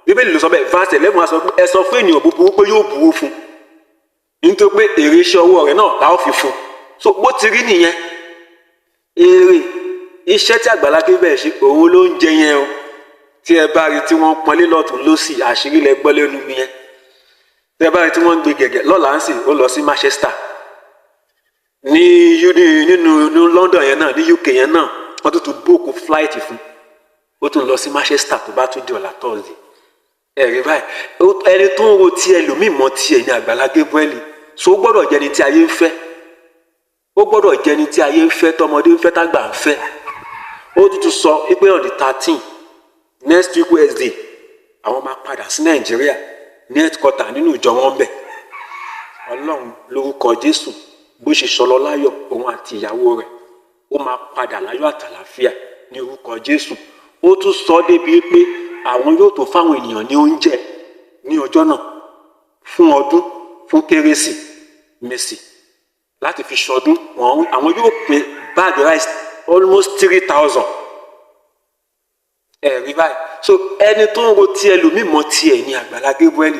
Bíbélì ló sọ bẹ́ẹ̀. Verse 11 sọ pé ẹ sọ fún ènìyàn búburú pé yóò burú fún, nítorí pé èrè iṣẹ́ ọwọ́ rẹ̀ náà láwọn fi fún. So bó ti rí nìyẹn, èrè iṣẹ́ tí Àgbàlá Gabriel ṣe òun ló ń jẹ yẹn o. Tí ẹ bá rí tí wọ́n pọ́nlé lọ́tún lósì, àṣírí lẹ gbọ́ lẹ́nu mi yẹn. Tí ẹ bá rí tí wọ́n ń gbé gẹ̀gẹ̀ lọ́la ń sìn, ó lọ sí Manchester nínú London yẹn náà, ní UK yẹn náà wọ́n tún bóòkù flight fún, ó tún lọ sí Manchester tó bá tún di ọ̀la Thursday. Ẹ̀rí báyìí ẹni tó ń ro tí ẹlòmíì mọ́ tiẹ̀ ní Àgbàlá Gabriel. So ó gbọ́dọ̀ jẹni tí ayé ń fẹ́, ó gbọ́dọ̀ jẹni tí ayé ń fẹ́, tọmọdé ń fẹ́, tágbà ń fẹ́. Ó tún sọ pé on the 13 next week Wednesday àwọn máa padà sí Nàìjíríà ní headquarter nínú ìjọ wọn bẹ̀. Ọlọ́run lórúkọ Jésù bó ṣe sọlọ láyọ̀ òun àti ìyàwó rẹ̀ ó máa padà láyọ̀ àtàlàfíà ní orúkọ Jésù. Ó tún sọ débi pé àwọn yóò tó fáwọn ènìyàn ní oúnjẹ ní ọjọ́ náà fún ọdún, fún Kérésìmesì láti fi ṣọdún. Àwọn yóò pín bag rice almost 3,000. Ẹ̀rí báyìí. So ẹni tó ń ro tí ẹlòmíì mọ́ tiẹ̀ ní Àgbàlá Gabriel.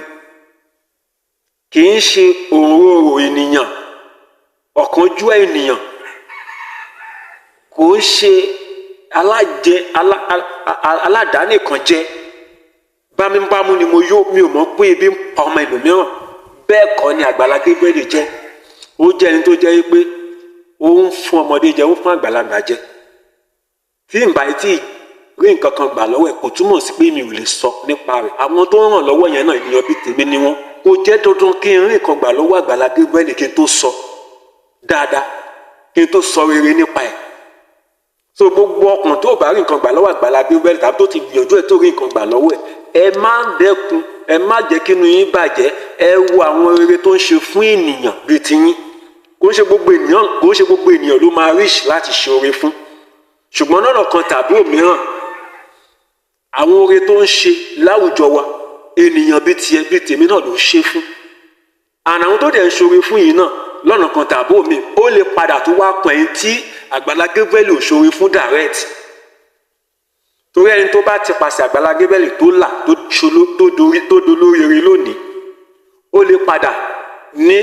Kì í ṣe òǹrorò ènìyàn, ọ̀kánjúwà ènìyàn, kò ń ṣe aládàánìkànjẹ. Bámúbámú ni mi ò mọ̀ pé ebi ń pa ọmọ ẹlòmíràn. Bẹ́ẹ̀ kọ́ ni Àgbàlá Gabriel jẹ́. Ó jẹ́ ẹni tó jẹ́ pé ó ń fún ọmọdé jẹ, ó ń fún àgbàlagbà jẹ. Tí n bá tí rí nǹkan kan gbà lọ́wọ́ ẹ̀ kò túmọ̀ sí pé mi ò lè sọ nípa rẹ̀. Àwọn tó ń ràn lọ́wọ́ yẹn náà ènìyàn bíi tèmi ni wọ́n. Kò jẹ́ dandan kí n rí nǹkan gbà lọ́wọ́ Àgbàlá Gabriel kí n tó sọ dáadáa, kí n tó sọ rere nípa ẹ̀. So gbogbo ọkàn tó bá rí nǹkan gbà lọ́wọ́ Àgbàlá Gabriel tàbí tó ti gbìyànjú ẹ̀ tó rí nǹkan gbà lọ́wọ́ ẹ̀, ẹ má dẹ́kun, ẹ má jẹ́ kí inú yín bàjẹ́. Ẹ wo àwọn rere tó ń ṣe fún ènìyàn bíi tiyín. Kò ń ṣe gbogbo ènìyàn ló máa ríṣ láti ṣe oore fún, ṣùgbọ́n lọ́nà kan tàbí òmíràn àwọn oore tó ń ṣe láwùjọ wa ènìyàn bíi tiẹ̀ bíi tèmi náà ló ń ṣe fún. Àwọn tó dẹ̀ ń ṣoore fún yìí náà lọ́nà kan tàbí òmíràn ó lè padà tó wá pọ̀ ẹni tí Àgbàlá Gabriel ò ṣoore fún direct. Torí ẹni tó bá ti pàṣẹ Àgbàlá Gabriel tó là tó dolóríire lónìí, ó lè padà ní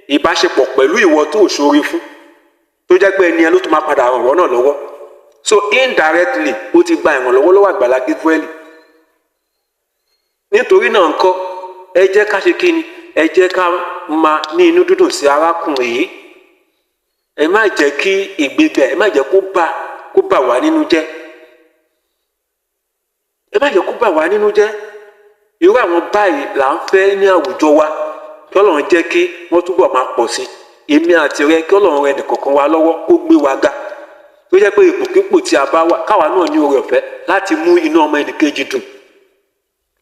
ìbáṣepọ̀ pẹ̀lú ìwọ tó ṣoore fún, tó jẹ́ pé ẹni ẹ ló tún máa padà ràn wọ́n náà lọ́wọ́. So indirectly ó ti gba ìrànlọ́wọ́ lọ́wọ́ Àgbàlá Gabriel. Nítorí náà ńkọ́, ẹ jẹ́ ká ṣe kíni, ẹ jẹ́ ká máa ní inú dúdùn sí arákùnrin yìí. Ẹ má jẹ́ kí ìgbéga ẹ má jẹ́ kó bà wá nínú jẹ́. Ẹ má jẹ́ kó bà wá nínú jẹ́. Irú àwọn báyìí là ń fẹ́ ní àwùjọ wa. Kí Ọlọ́run jẹ́ kí wọ́n túbọ̀ máa pọ̀ sí. Èmi àti rẹ kí Ọlọ́run rẹ nìkọ̀ọ̀kan wa lọ́wọ́ kó gbé wa ga. Tó jẹ́ pé ipòkípò tí a bá wà káwa náà ní oore ọ̀fẹ́ láti mú inú ọmọ ẹnìkejì dùn,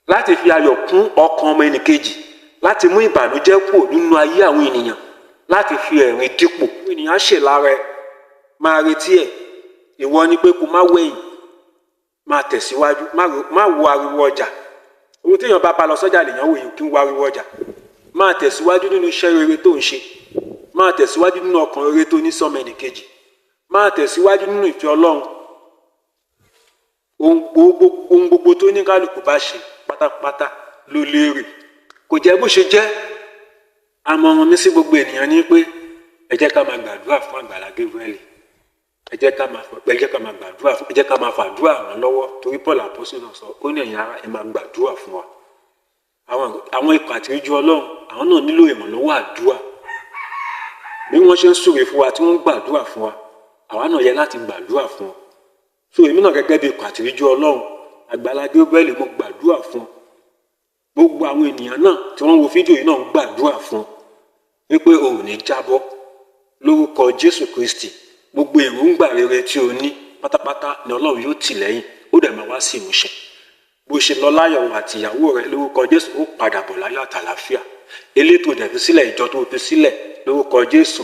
láti fi ayọ̀ kún ọkàn ọmọ ẹnìkejì, láti mú ìbànújẹ́ kúrò nínú ayé àwọn ènìyàn, láti fi ẹ̀rín dípò. Ènìyàn ṣe lára ẹ. máa retí ẹ̀. Ìwọ ni pé kó má wẹ̀yìn, máa tẹ̀síwájú, má wo ariwo ọjà. Owó téèyàn bá lọ sọ́jà lèèyàn wò yìí kí ń wo ariwo ọjà. Máa tẹ̀síwájú nínú iṣẹ́ rere tó ń ṣe. Máa tẹ̀síwájú nínú ọkàn rere tó ní sọ́mọ ẹnìkejì. Máa tẹ̀síwájú nínú ìfẹ́ Ọlọ́run. Ohun gbogbo tó ní kálukú bá ṣe pátápátá ló lérè. Kò jẹ́ bó ṣe jẹ́. Àmọ̀ràn mi sí gbogbo ènìyàn ni pé ẹ jẹ́ ká máa gbàdúrà fún Agbala Gabriel. Ẹ jẹ́ ká máa gbàdúrà fún, ẹ jẹ́ ká máa fàdúrà ràn lọ́wọ́, torí Paul Apostle náà sọ ó ní ẹ̀yin ará ẹ máa gbàdúrà fún wa. Àwọn ikọ̀ àtìríjú Ọlọ́run àwọn náà nílò ìrànlọ́wọ́ àdúrà. Bí wọ́n ṣe ń súre fún wa tí wọ́n ń gbàdúrà fún wa, àwa náà yẹ láti gbàdúrà fún wọn. So èmi náà gẹ́gẹ́ bí ikọ̀ àtìríjú Ọlọ́run Agbala Gabriel mo gbàdúrà fún. Gbogbo àwọn ènìyàn náà tí wọ́n wo fídíò yìí náà ń gbàdúrà fún wípé o ò ní jábọ́ lórúkọ Jésù Kristi. Gbogbo èròǹgbà rere tí o ní pátápátá ni Ọlọ́run yóò tì lẹ́yìn, ó dẹ̀ máa wá sí ìmúṣẹ. Bó ṣe lọ láyọ̀ àti ìyàwó rẹ lórúkọ Jésù ó padà bọ̀ láyọ̀ àtàlàáfíà. Elétò dẹ̀ fi sílẹ̀, ìjọ tó fi sílẹ̀ lórúkọ Jésù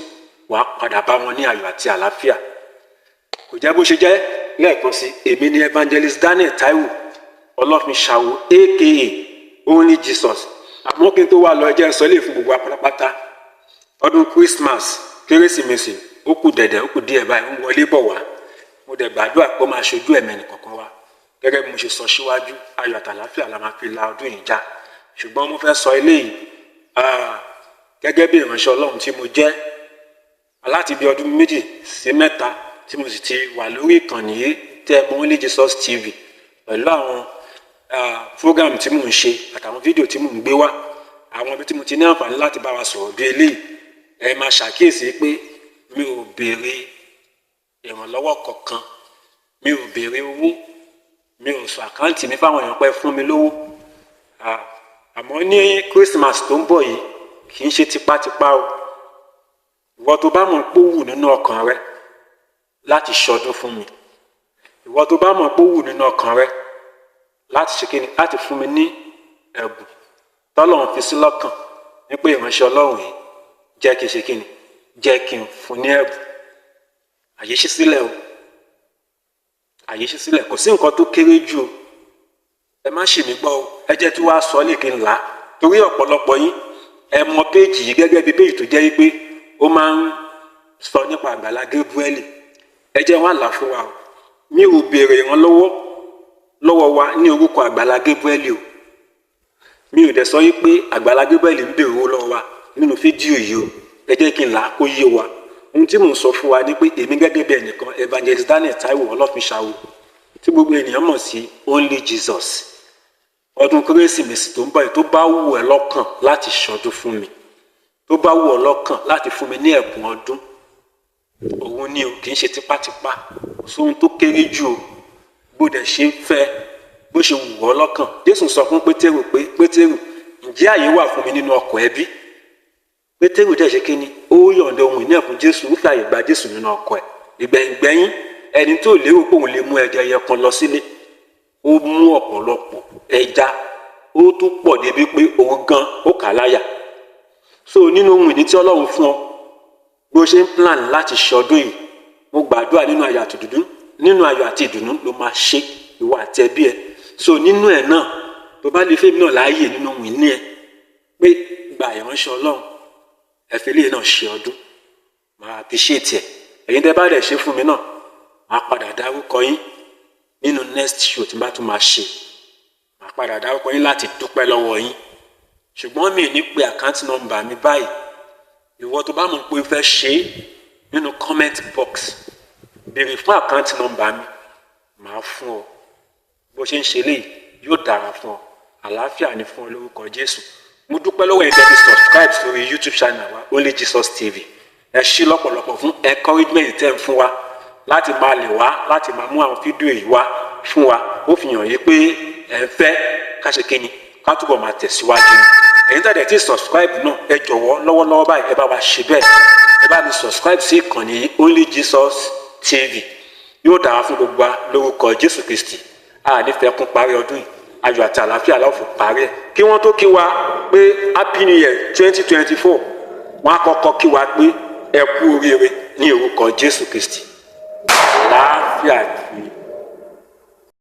wàá padà bá wọn ní ayọ̀ àti àlàáfíà. Kò jẹ́ bó ṣe jẹ́. Lẹ́ẹ̀kan sí, èmi ni Evangelist Daniel Taiwo Ọlọ́finṣàwò aka Only Jesus. Àmọ́ kí n tó wá lọ ẹjẹ́ sọ lè fún gbogbo apátápátá. Ọdún Christmas Kérésìmesì ó kù dẹ̀dẹ̀, ó kù díẹ̀ báyìí ń wọlé bọ̀ wá. Mo dẹ̀ gbàdúrà pé ó máa ṣojú ẹ̀mí nìkọ̀ọ̀kan wa. Gẹ́gẹ́ bí mo ṣe sọ síwájú, ayọ̀ àtàlàáfíà la máa fi la ọdún yìí já. Ṣùgbọ́n mo fẹ́ sọ eléyìí gẹ́gẹ́ bí ìránṣẹ́ Ọlọ́run tí mo jẹ́ láti bí ọdún 2 sí 3 tí mo sì ti wà lórí ìkànnì yìí tẹ́ nponle Jesus TV pẹ̀lú àwọn program tí mò ń ṣe àtàwọn fídíò tí mò ń gbé wá, àwọn ibi tí mo ti ní àǹfààní láti bá wa sọ̀rọ̀ bí eléyìí. Ẹ máa ṣàkíyèsí pé mi ò béèrè ìrànlọ́wọ́ kankan, mi ò béèrè owó, mi ò sọ àkáǹtì mi fáwọn èèyàn pé fún mi lówó. Àmọ́ ní Christmas tó ń bọ̀ yìí kì í ṣe tipátipá o. Ìwọ tó bá mọ̀ pé ó wù nínú ọkàn rẹ láti ṣọdún fún mi, ìwọ tó bá mọ̀ pé ó wù nínú ọkàn rẹ láti ṣe kíni, láti fún mi ní ẹ̀bùn tọ́lọ́run fi sí lọ́kàn wípé ìránṣẹ́ Ọlọ́run yìí jẹ́ kí n ṣe kíni, jẹ́ kí n fún ní ẹ̀bùn. Àyè ṣí sílẹ̀ o, àyè ṣí sílẹ̀, kò sí nǹkan tó kéré jù o. Ẹ má ṣì mí gbọ́ o, ẹ jẹ́ tí wàá sọ lè kí n là á, torí ọ̀pọ̀lọpọ̀ yín ẹ mọ péèjì yìí gẹ́gẹ́ bí péèjì tó jẹ́ wípé ó máa ń sọ nípa Agbala Gabriel. Ẹ jẹ́ wá là fún wa o. Mi ò béèrè ìrànlọ́wọ́ lọ́wọ́ wa ní orúkọ Agbala Gabriel o. Mi ò dẹ̀ sọ wípé Agbala Gabriel ń béèrè owó lọ́wọ́ wa nínú fídíò yìí o. Ẹ jẹ́ kí n là á kó yé wa. Ohun tí mò ń sọ fún wa ni pé èmi gẹ́gẹ́ bí ẹnìkan Evangelist Daniel Taiwo Ọlọ́finṣàwò tí gbogbo ènìyàn mọ̀ sí Only Jesus. Ọdún Kérésìmesì tó ń bọ̀ yìí tó bá wù ẹ́ lọ́kàn láti ṣọdún fún mi, tó bá wù ọ́ lọ́kàn láti fún mi ní ẹ̀bùn ọdún, òun ni o, kì í ṣe tipátipá. Sóhun tó kéré jù o, bó dẹ̀ ṣe ń fẹ́, bó ṣe wù ọ́ lọ́kàn. Jésù sọ fún Pétérù pé Pétérù, ǹjẹ́ àyè wà fún mi nínú ọkọ̀ ẹbí? Pétérù dẹ̀ ṣe kíni, ó yọ̀ǹda ohun ìní ẹ̀ fún Jésù, ó fi àyè gba Jésù nínú ọkọ̀ ẹ̀. Ìgbẹ̀yìn ẹni tó lérò pé òun lè mú ẹja ẹyẹ kan lọ sílé, ó mú ọ̀pọ̀lọpọ̀ ẹja, ó tún pọ̀ débi pé òun gan ó kà á láyà. So nínú ohun ìní tí Ọlọ́run fún ọ, bó ṣe ń plan láti ṣọdún yìí, mo gbàdúrà nínú ayọ̀ àti ìdùnnú ló máa ṣe ìwọ àti ẹbí ẹ. So nínú ẹ̀ náà tó bá lè fẹ́mi náà láàyè nínú ohun ìní ẹ pé gba ìránṣẹ́ Ọlọ́run ẹ̀fẹ́ lè náà ṣe ọdún, máa appreciate ẹ̀. Ẹ̀yin tẹ́ bá dẹ̀ ṣe fún mi náà, máa padà dárúkọ yín nínú next show tí n bá tún máa ṣe. Máa padà dárúkọ yín láti dúpẹ́ lọ́wọ́ yín. Ṣùgbọ́n mi ò ní pe àkáǹtì nọ́mbà mi báyìí. Ìwọ tó bá mọ̀ pé o fẹ́ ṣe nínú comment box, béèrè fún àkáǹtì nọ́mbà mi, màá fún ọ. Bó ṣe ń ṣe léyìí yóò dára fún ọ. Àlàáfíà ni fún ọ lórúkọ Jésù. Mo dúpẹ́ lọ́wọ́ ẹ̀yin tẹ́ ti subscribe sórí YouTube channel wa Only Jesus TV. Ẹ ṣé lọ́pọ̀lọpọ̀ fún encouragement tẹ́ ń fún wa láti máa lè wá, láti máa mú àwọn fídíò yìí wá fún wa. Ó fi hàn yí pé ẹ ń fẹ́ ká ṣe kíni, ká túbọ̀ máa tẹ̀síwájú ni. Ẹ̀yin tẹ́ dẹ̀ ti subscribe náà, ẹ jọ̀wọ́ lọ́wọ́lọ́wọ́ báyìí ẹ bá wa ṣe bẹ́ẹ̀. Ẹ bá mi subscribe sí ìkànnì Only Jesus TV. Yóò dára fún gbogbo wa lórúkọ Jésù Kristi. A ní fẹ́ kún parí ọdún yìí, ayọ̀ àti àlàáfíà la ó fi parí ẹ̀. Kí wọ́n tó kí wa pé Happy New Year 2024, wọ́n á kọ́kọ́ kí wa pé ẹ kú oríire ní orúkọ Jésù Kristi. àlàáfíà ni.